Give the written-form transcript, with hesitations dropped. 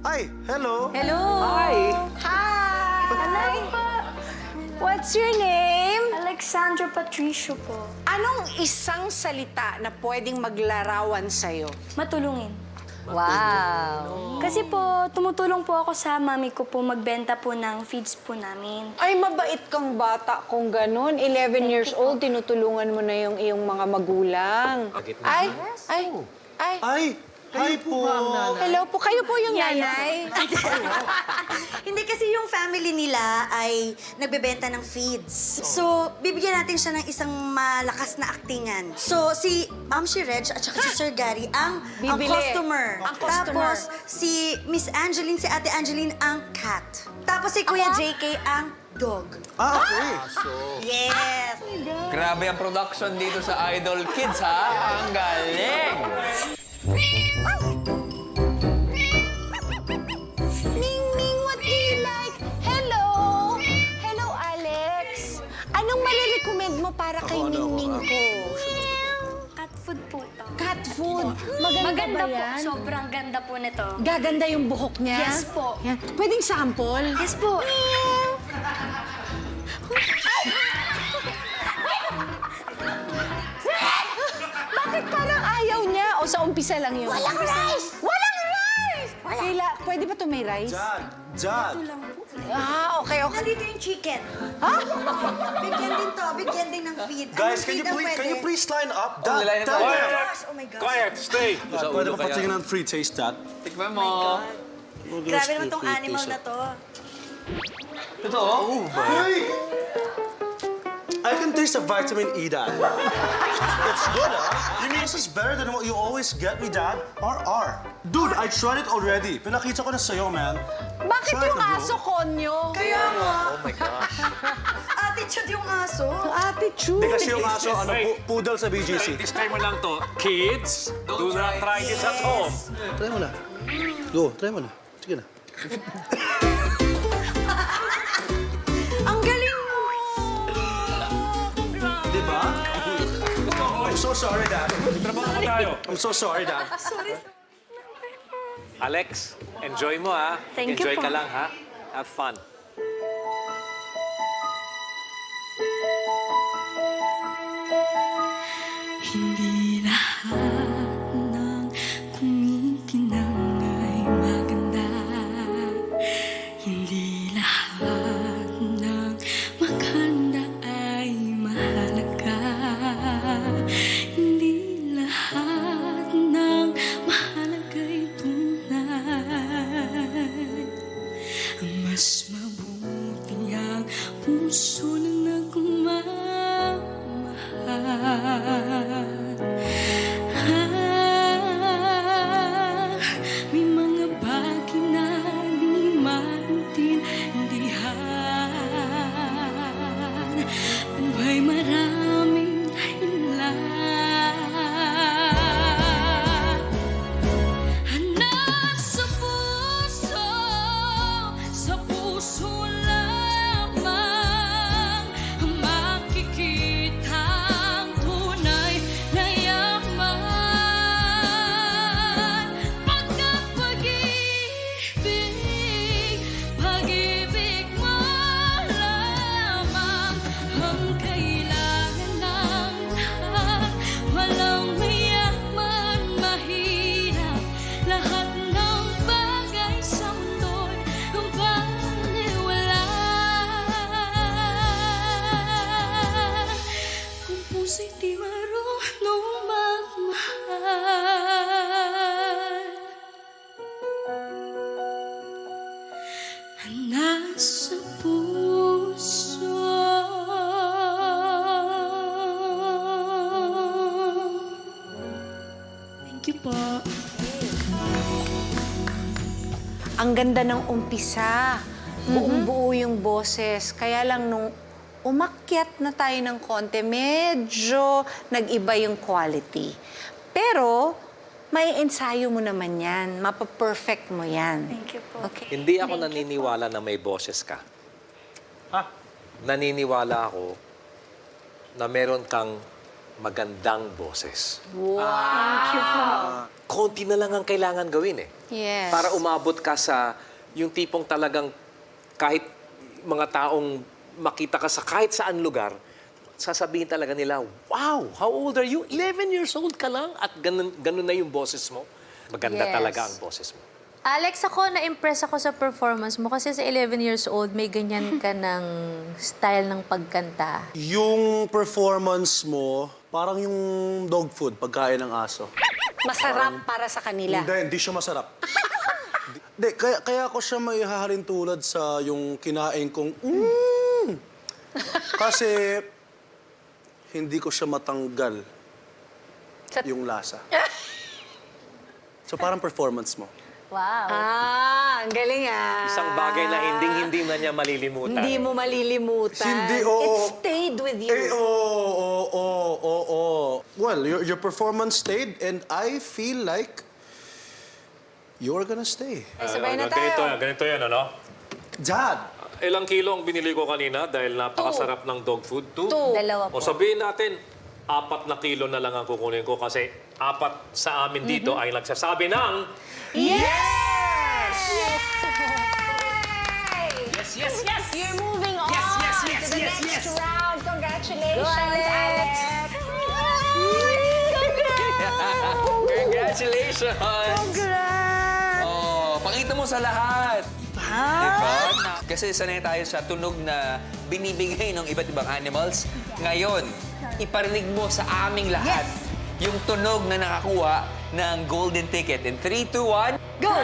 Ay, hello. Hello! Hi! Hi! What's your name? Alexandra Patricio po. Anong isang salita na pwedeng maglarawan sa'yo? Matulungin. Wow! Kasi po, tumutulong po ako sa mami ko po magbenta po ng feeds po namin. Ay, mabait kang bata kung ganun. 11 years old, tinutulungan mo na yung iyong mga magulang. Ay, Hi po. hello po. Kayo po yung nanay. Hindi kasi yung family nila ay nagbebenta ng feeds. So, bibigyan natin siya ng isang malakas na aktingan. So, si Ma'am Reg at saka si Sir Gary ang Bibili. customer. Ang customer. Tapos, si Miss Angeline, si Ate Angeline ang cat. Tapos si Kuya JK ang dog. Okay. Yes! Grabe ang production dito sa Idol Kids, ha? Ang galing! Ming, what do you like? Hello! Hello, Alex. Anong marirecommend mo para kay Ming ko? Cat food po ito. Cat food. Maganda, ba po. yan? Sobrang ganda po nito. Gaganda yung buhok niya? Yes po. Yan. Pwedeng sample? Yes po. Bakit parang ayaw niya? O sa umpisa lang yun? Walang rice! Walang rice! Pwede ba ito may rice? Jan. Ah, okay. Nandito yung chicken. Bigyan din to. Bigyan din ng feed. Guys, Anong can feed ang you pwede? please line up? line up. Tell me. Gosh, oh my gosh. Quiet, stay. Pwede ba patingin ng free taste that? Tikman mo. Grabe naman tong animal na to. Totoo? Hey! I can taste the vitamin E, Dad. It's good, huh? You mean this is better than what you always get me, Dad? R. Dude, I tried it already. Pinakita ko na sa'yo, man. Bakit Try yung it, bro. aso konyo? Kaya nga. Oh my gosh. Attitude yung aso. Attitude. Di kasi yung aso, poodle sa BGC. Disclaimer lang to. Kids, do not try this at home. Try mo na. Go, try mo na. Sige na. Ang galing mo! Di ba? I'm so sorry, Dad. Trabaho na tayo. I'm so sorry, Dad. Alex, enjoy mo ha. Thank you Enjoy po. ka lang ha. Have fun. Hindi lahat ng kumikinang ay maganda. Hindi lahat ng maganda ay mahalaga. Hindi lahat ng mahalaga'y tunay. Ang mas mabuti ang puso na nagmamahal. May mga bagay na di maintindihan. Buhay maraming dahilan. Hanap sa puso lamang ang makikita ang tunay na yaman. Pag-ibig mo lamang ang kailangan ng lahat. Walang mayaman, mahirap, lahat ng bagay sa mundo'y ang baliwala. Kung puso'y di marunong magmahal, nasa puso. Thank you po. Ang ganda ng umpisa. Buong-buo yung boses. Kaya lang nung umakyat na tayo ng konti, medyo nag-iba yung quality. Pero, may ensayo mo naman yan. Mapa-perfect mo yan. Thank you po. Okay. Hindi ako naniniwala na may boses ka. Naniniwala ako na meron kang magandang boses. Thank you po. Konti na lang ang kailangan gawin eh. Yes. Para umabot ka sa yung tipong talagang kahit mga taong makita ka sa kahit saan lugar, sasabihin talaga nila, wow, how old are you? 11 years old ka lang at ganun na yung boses mo. Maganda Yes. talaga ang boses mo. Alex, ako na-impress ako sa performance mo kasi sa 11 years old, may ganyan ka ng style ng pagkanta. Yung performance mo, parang yung dog food, pagkain ng aso. Masarap para sa kanila. Hindi siya masarap. Hindi, kaya ko siya may hahalin tulad sa yung kinain kong Kasi hindi ko siya matanggal yung lasa. So parang performance mo. Wow. Ang galing Isang bagay na hindi na niya malilimutan. Hindi mo malilimutan. Hindi, oo. It stayed with you. Well, your performance stayed and I feel like you're gonna stay. Sabay na tayo. Ganito yan, ano? Dad! Ilang kilo ang binili ko kanina dahil napakasarap ng dog food? 2. Dalawa O po. sabihin natin, 4 na kilo na lang ang kukunin ko kasi 4 sa amin dito ay nagsasabi ng... Yes! Yes, yes! You're moving on Yes, yes, yes, to the yes, next yes. round. Congratulations, Go, Alex! Congratulations! Oh, pakita mo sa lahat. Diba? Kasi sanay tayo sa tunog na binibigay ng iba't ibang animals. Ngayon, iparinig mo sa aming lahat yung tunog na nakakuha ng golden ticket. In 3, 2, 1, go!